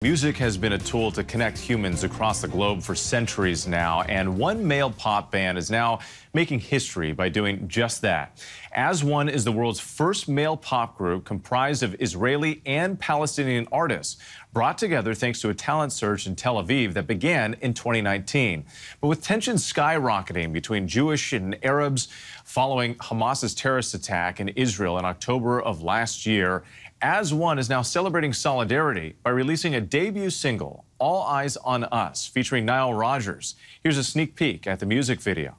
Music has been a tool to connect humans across the globe for centuries now, and one male pop band is now making history by doing just that. As1 is the world's first male pop group comprised of Israeli and Palestinian artists, brought together thanks to a talent search in Tel Aviv that began in 2019. But with tensions skyrocketing between Jewish and Arabs following Hamas's terrorist attack in Israel in October of last year, As1 is now celebrating solidarity by releasing a debut single, All Eyes on Us, featuring Nile Rodgers. Here's a sneak peek at the music video.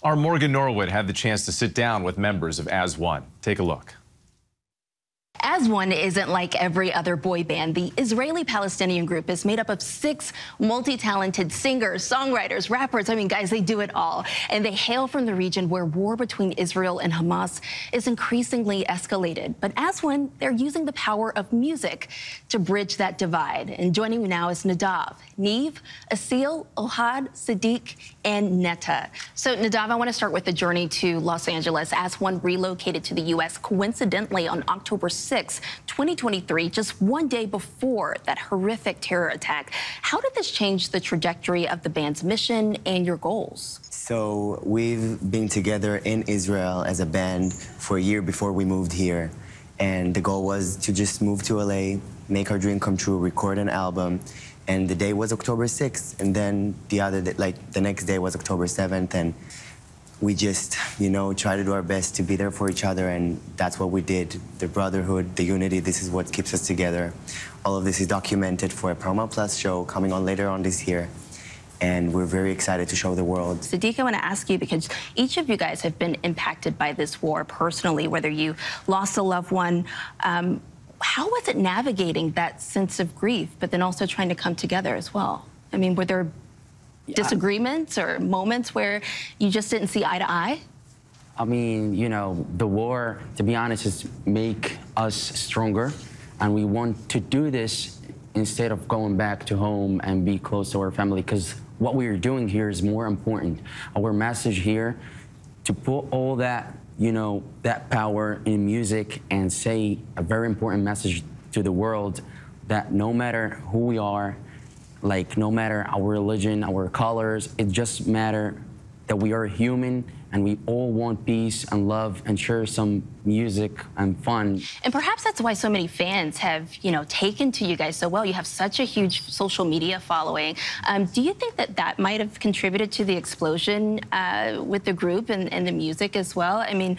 Our Morgan Norwood had the chance to sit down with members of As1. Take a look. As1 isn't like every other boy band. The Israeli-Palestinian group is made up of 6 multi-talented singers, songwriters, rappers. I mean, guys, they do it all. And they hail from the region where war between Israel and Hamas is increasingly escalated. But As1, they're using the power of music to bridge that divide. And joining me now is Nadav, Neve, Asil, Ohad, Sadiq, and Netta. So, Nadav, I want to start with the journey to Los Angeles. As1 relocated to the U.S. coincidentally on October 6, 2023, just one day before that horrific terror attack. How did this change the trajectory of the band's mission and your goals? So we've been together in Israel as a band for a year before we moved here. And the goal was to just move to LA, make our dream come true, record an album. And the day was October 6th. And then the next day was October 7th. And we just, try to do our best to be there for each other, and that's what we did. The brotherhood, the unity, this is what keeps us together. All of this is documented for a Paramount Plus show coming on later on this year, and we're very excited to show the world. Sadiq, I want to ask you, because each of you guys have been impacted by this war personally, whether you lost a loved one. How was it navigating that sense of grief, but then also trying to come together as well? I mean, were there disagreements or moments where you just didn't see eye to eye? I mean, the war, to be honest, is make us stronger. And we want to do this instead of going back to home and be close to our family, because what we are doing here is more important. Our message here, to put all that, that power in music and say a very important message to the world that no matter who we are, no matter our religion, our colors, it just matters that we are human and we all want peace and love and share some music and fun. And perhaps that's why so many fans have, taken to you guys so well. You have such a huge social media following. Do you think that that might have contributed to the explosion with the group and the music as well? I mean,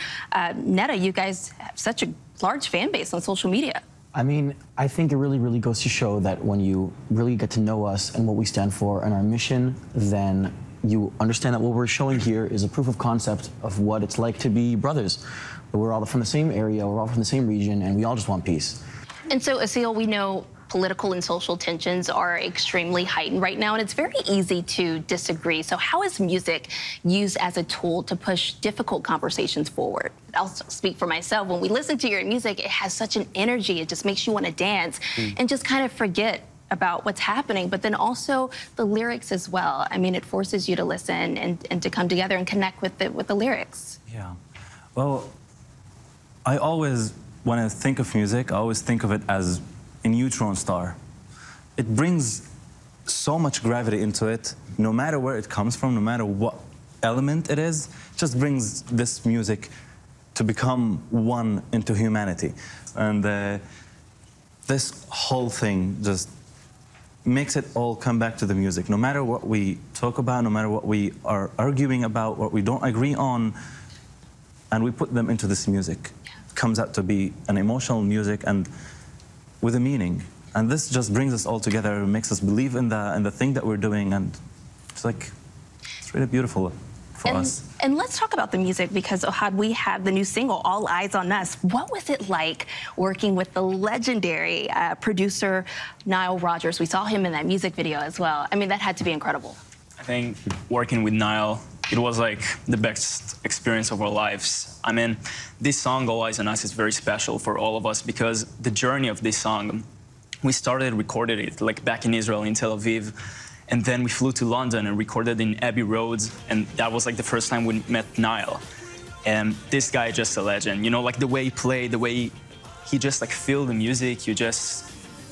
Netta, you guys have such a large fan base on social media. I mean, I think it really goes to show that when you really get to know us and what we stand for and our mission, then you understand that what we're showing here is a proof of concept of what it's like to be brothers. We're all from the same area, we're all from the same region, and we all just want peace. And so, Asil, we know political and social tensions are extremely heightened right now, and it's very easy to disagree. So how is music used as a tool to push difficult conversations forward? I'll speak for myself. When we listen to your music, it has such an energy. It just makes you want to dance and just kind of forget about what's happening, but then also the lyrics as well. I mean, it forces you to listen and to come together and connect with the lyrics. Yeah. Well, I always, when I think of music, I always think of it as a neutron star. It brings so much gravity into it, no matter where it comes from, no matter what element it is, it just brings this music to become one into humanity. And this whole thing just makes it all come back to the music. No matter what we talk about, no matter what we are arguing about, what we don't agree on, and we put them into this music. It comes out to be an emotional music and with a meaning. And this just brings us all together and makes us believe in the thing that we're doing, and it's really beautiful for us. And let's talk about the music, because, Ohad, we have the new single, All Eyes on Us. What was it like working with the legendary producer, Nile Rodgers? We saw him in that music video as well. I mean, that had to be incredible. I think working with Nile it was like the best experience of our lives. I mean, this song, All Eyes on Us, is very special for all of us because the journey of this song, we recorded it like back in Israel, in Tel Aviv, and then we flew to London and recorded in Abbey Road, and that was like the first time we met Niall. And this guy is just a legend, you know, like the way he played, the way he just like feel the music,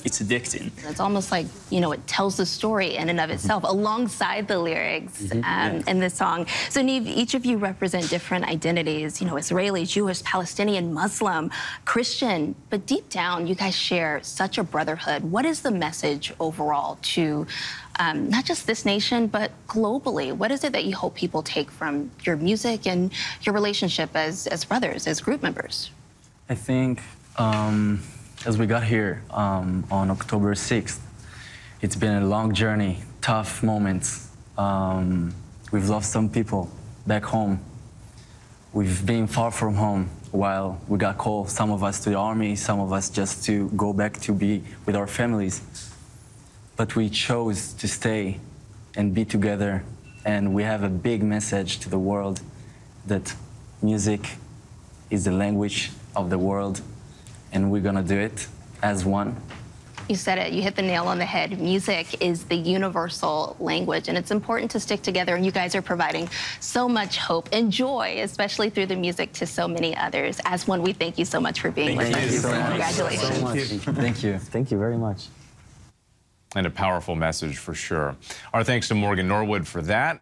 it's addicting. It's almost like, you know, it tells the story in and of itself alongside the lyrics in this song. So Niamh, each of you represent different identities, you know, Israeli, Jewish, Palestinian, Muslim, Christian, but deep down you guys share such a brotherhood. What is the message overall to not just this nation, but globally? What is it that you hope people take from your music and your relationship as brothers, as group members? I think as we got here on October 6th, it's been a long journey, tough moments. We've lost some people back home. We've been far from home while we got called, some of us to the army, some of us just to go back to be with our families. But we chose to stay and be together, and we have a big message to the world that music is the language of the world, and we're gonna do it as one. You said it, you hit the nail on the head. Music is the universal language, and it's important to stick together, and you guys are providing so much hope and joy, especially through the music, to so many others. As one, we thank you so much for being with us. Congratulations. Thank you. Thank you very much. And a powerful message for sure. Our thanks to Morgan Norwood for that.